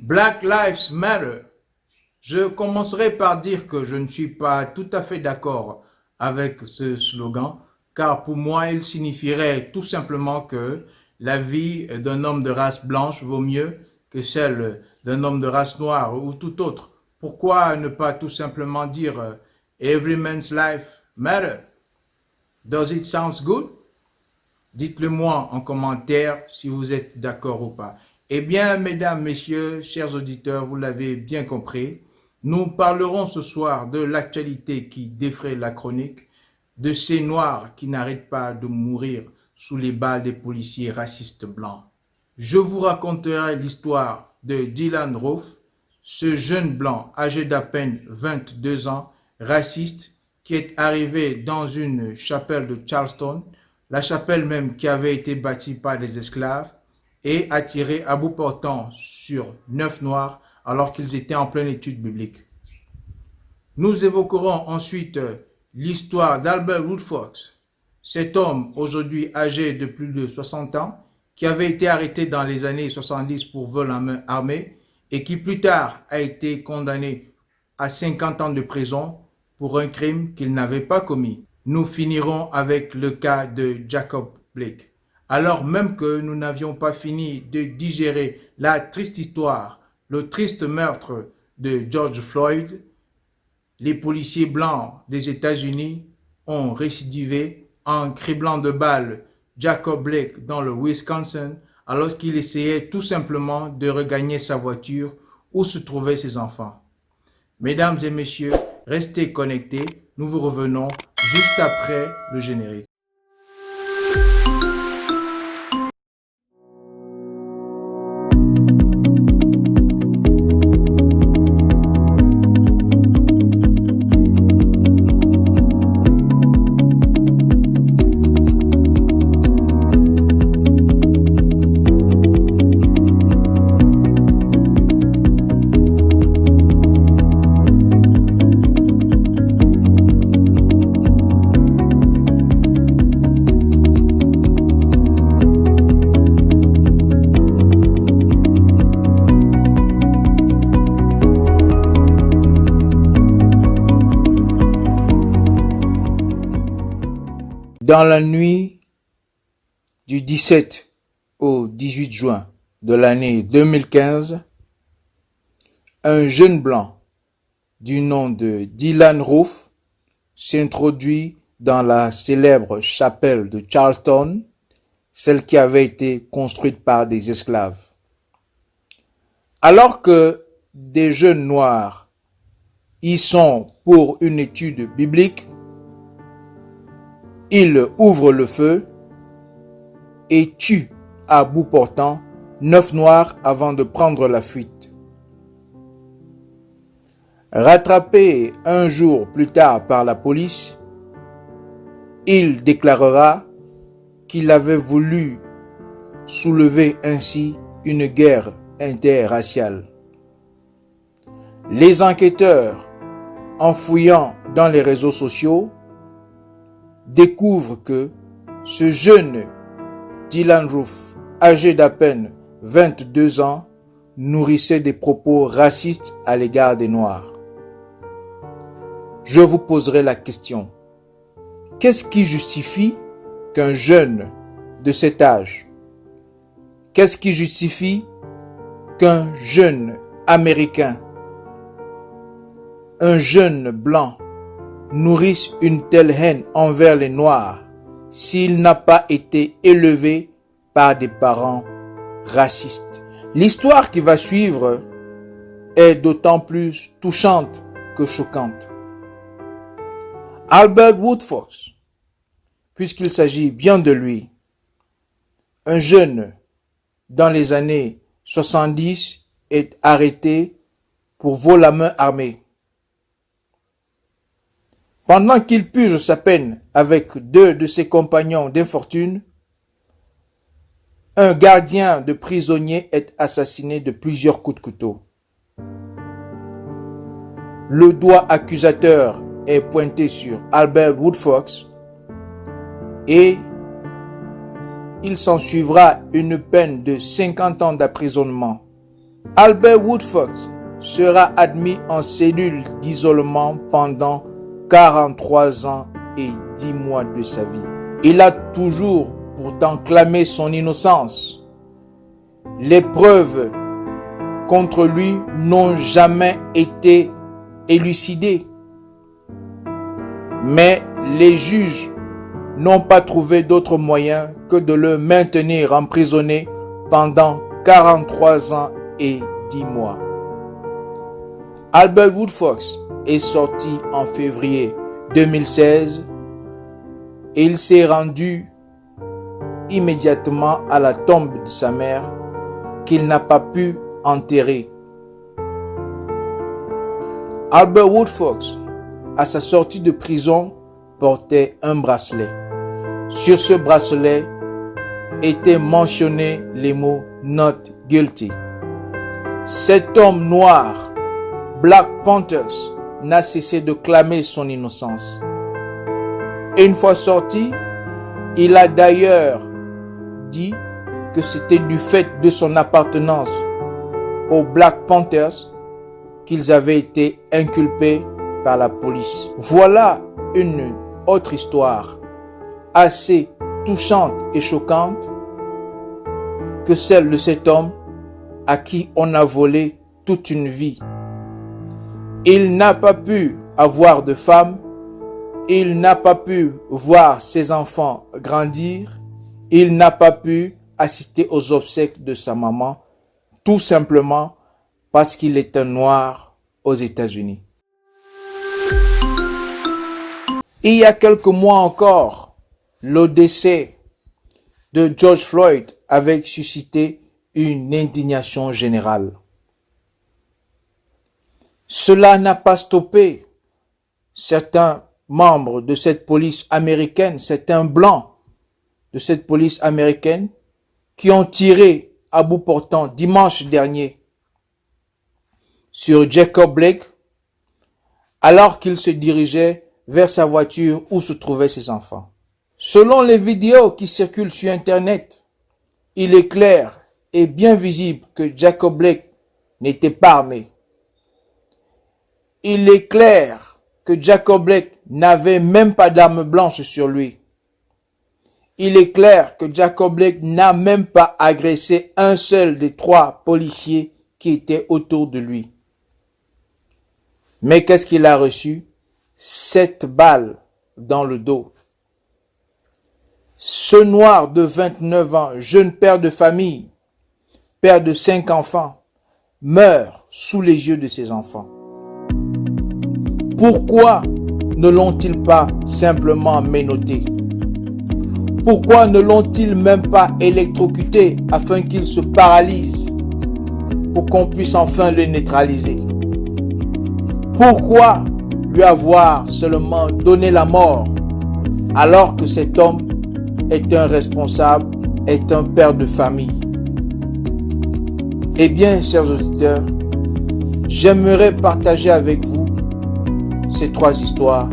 Black Lives Matter. Je commencerai par dire que je ne suis pas tout à fait d'accord avec ce slogan, car pour moi, il signifierait tout simplement que la vie d'un homme de race blanche vaut mieux que celle d'un homme de race noire ou tout autre. Pourquoi ne pas tout simplement dire Every man's life matter? Does it sound good? Dites-le moi en commentaire si vous êtes d'accord ou pas. Eh bien, mesdames, messieurs, chers auditeurs, vous l'avez bien compris, nous parlerons ce soir de l'actualité qui défraie la chronique, de ces Noirs qui n'arrêtent pas de mourir sous les balles des policiers racistes blancs. Je vous raconterai l'histoire de Dylann Roof, ce jeune blanc âgé d'à peine 22 ans, raciste, qui est arrivé dans une chapelle de Charleston, la chapelle même qui avait été bâtie par des esclaves, et a tiré à bout portant sur 9 Noirs alors qu'ils étaient en pleine étude biblique. Nous évoquerons ensuite l'histoire d'Albert Woodfox, cet homme aujourd'hui âgé de plus de 60 ans, qui avait été arrêté dans les années 70 pour vol à main armée et qui plus tard a été condamné à 50 ans de prison pour un crime qu'il n'avait pas commis. Nous finirons avec le cas de Jacob Blake. Alors même que nous n'avions pas fini de digérer la triste histoire, le triste meurtre de George Floyd, les policiers blancs des États-Unis ont récidivé en criblant de balles Jacob Blake dans le Wisconsin alors qu'il essayait tout simplement de regagner sa voiture où se trouvaient ses enfants. Mesdames et messieurs, restez connectés, nous vous revenons juste après le générique. Dans la nuit du 17 au 18 juin de l'année 2015, un jeune blanc du nom de Dylann Roof s'introduit dans la célèbre chapelle de Charleston, celle qui avait été construite par des esclaves. Alors que des jeunes noirs y sont pour une étude biblique, il ouvre le feu et tue à bout portant 9 Noirs avant de prendre la fuite. Rattrapé un jour plus tard par la police, il déclarera qu'il avait voulu soulever ainsi une guerre interraciale. Les enquêteurs, en fouillant dans les réseaux sociaux, découvre que ce jeune Dylann Roof, âgé d'à peine 22 ans, nourrissait des propos racistes à l'égard des Noirs. Je vous poserai la question. Qu'est-ce qui justifie qu'un jeune de cet âge, qu'est-ce qui justifie qu'un jeune Américain, un jeune blanc, nourrisse une telle haine envers les Noirs s'il n'a pas été élevé par des parents racistes? L'histoire qui va suivre est d'autant plus touchante que choquante. Albert Woodfox, puisqu'il s'agit bien de lui, un jeune dans les années 70 est arrêté pour vol à main armée. Pendant qu'il purge sa peine avec 2 de ses compagnons d'infortune, un gardien de prisonnier est assassiné de plusieurs coups de couteau. Le doigt accusateur est pointé sur Albert Woodfox et il s'ensuivra une peine de 50 ans d'emprisonnement. Albert Woodfox sera admis en cellule d'isolement pendant 43 ans et 10 mois de sa vie. Il a toujours pourtant clamé son innocence. Les preuves contre lui n'ont jamais été élucidées. Mais les juges n'ont pas trouvé d'autre moyen que de le maintenir emprisonné pendant 43 ans et 10 mois. Albert Woodfox est sorti en février 2016 et il s'est rendu immédiatement à la tombe de sa mère qu'il n'a pas pu enterrer. Albert Woodfox, à sa sortie de prison, portait un bracelet. Sur ce bracelet étaient mentionnés les mots « Not guilty ». Cet homme noir, Black Panthers, n'a cessé de clamer son innocence. Et une fois sorti, il a d'ailleurs dit que c'était du fait de son appartenance aux Black Panthers qu'ils avaient été inculpés par la police. Voilà une autre histoire assez touchante et choquante que celle de cet homme à qui on a volé toute une vie. Il n'a pas pu avoir de femme, il n'a pas pu voir ses enfants grandir, il n'a pas pu assister aux obsèques de sa maman, tout simplement parce qu'il est un noir aux États-Unis. Il y a quelques mois encore, le décès de George Floyd avait suscité une indignation générale. Cela n'a pas stoppé certains membres de cette police américaine, certains blancs de cette police américaine qui ont tiré à bout portant dimanche dernier sur Jacob Blake alors qu'il se dirigeait vers sa voiture où se trouvaient ses enfants. Selon les vidéos qui circulent sur Internet, il est clair et bien visible que Jacob Blake n'était pas armé. Il est clair que Jacob Blake n'avait même pas d'arme blanche sur lui. Il est clair que Jacob Blake n'a même pas agressé un seul des 3 policiers qui étaient autour de lui. Mais qu'est-ce qu'il a reçu? 7 balles dans le dos. Ce noir de 29 ans, jeune père de famille, père de 5 enfants, meurt sous les yeux de ses enfants. Pourquoi ne l'ont-ils pas simplement menotté? Pourquoi ne l'ont-ils même pas électrocuté afin qu'il se paralyse pour qu'on puisse enfin le neutraliser? Pourquoi lui avoir seulement donné la mort alors que cet homme est un responsable, est un père de famille? Eh bien, chers auditeurs, j'aimerais partager avec vous ces 3 histoires,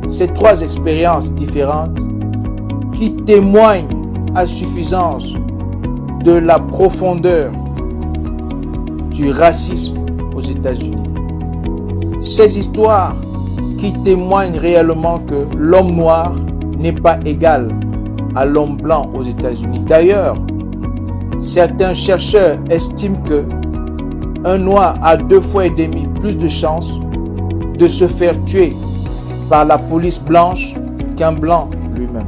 ces 3 expériences différentes qui témoignent à suffisance de la profondeur du racisme aux États-Unis. Ces histoires qui témoignent réellement que l'homme noir n'est pas égal à l'homme blanc aux États-Unis. D'ailleurs, certains chercheurs estiment que un noir a 2,5 fois plus de chances de se faire tuer par la police blanche qu'un blanc lui-même.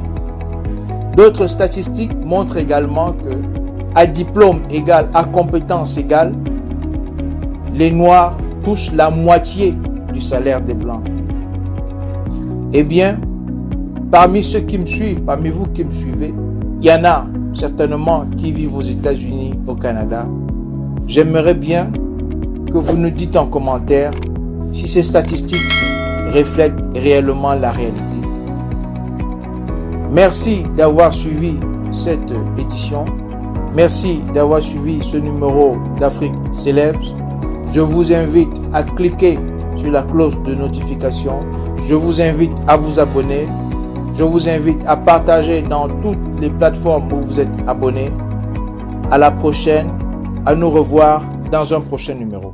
D'autres statistiques montrent également que, à diplôme égal, à compétence égale, les noirs touchent la moitié du salaire des blancs. Eh bien, parmi ceux qui me suivent, parmi vous qui me suivez, il y en a certainement qui vivent aux États-Unis, au Canada. J'aimerais bien que vous nous dites en commentaire si ces statistiques reflètent réellement la réalité. Merci d'avoir suivi cette édition. Merci d'avoir suivi ce numéro d'Afrique Célèbre. Je vous invite à cliquer sur la cloche de notification. Je vous invite à vous abonner. Je vous invite à partager dans toutes les plateformes où vous êtes abonnés. À la prochaine. À nous revoir dans un prochain numéro.